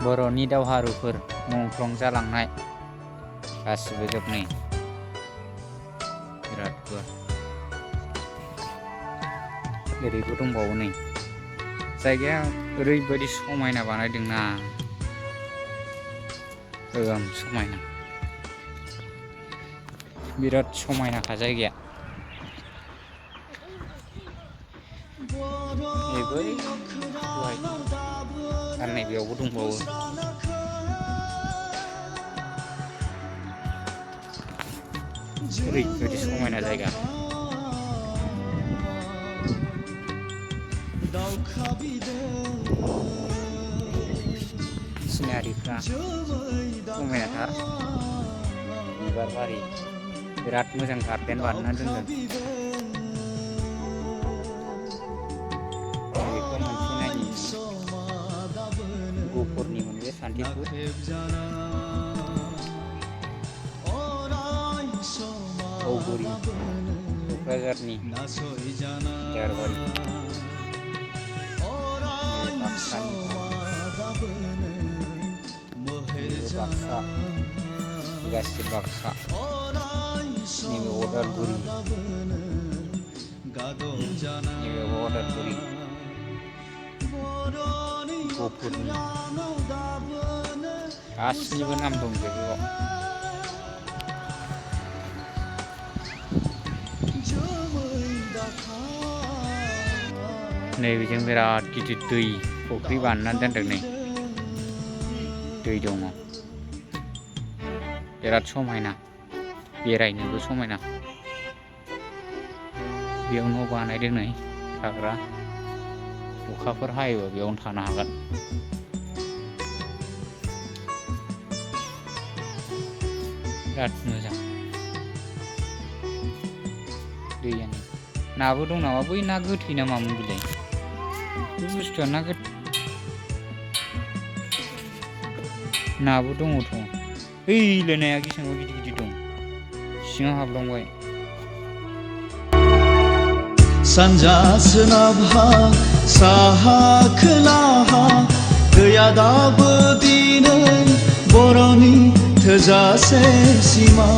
बर'नि दावहारुफोर मुंख्लं जालांनाय गासिबो जोबनाय बिराद गुवार ओरैबो दंबावो नै जायगाया ओरैबायदि समायना बानायदोंना गोगोम समायना बिराद समायनाखा जायगाया आरो नै बेयावबो दंबावो ओरैबायदि समायना जायगा सिनारिफ्रा समायनाथार बिबार बारि बिराद मोजां गार्डेन बानायना दोनदों बेखौ मोनसे नायनि गहपुरनि मोनसे सान्तिपुर औगुरि क'क्राझारनि जारबारि बाक्सानि बाक्सा गासै बाक्सा नैबे अदालगुरि नैबे अदालगुरि गहपुरनि गासिनिबो नाम दंजोबो नैबेजों बिराद गिदिर दै फुख्रि बानायनानै दोनदों नै दै दङ बिराद समायना बेरायनोबो समायना बेयाव न' बानायदों नै थाग्रा अखाफोर हायोबा बेयावनो थानो हागोन बिराद मोजां दैयानो नाबो दं नामा बै ना गोथै ना मामोन बिलाय बे बुस्थुआ ना गोथै नाबो दङथ' ओइलाय नाया बेसेबां गिदिर गिदिर दं सिङाव हाबलांबाय सानजा सोनाबहा साहा खोलाहा गैया दाबो दिनै बर'नि थोजासे सिमा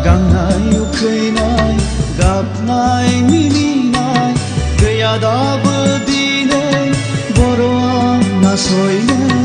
गांनाय उखैनाय गाबनाय मिनिनाय गैया दाबो दिनै बर'आ नासयनो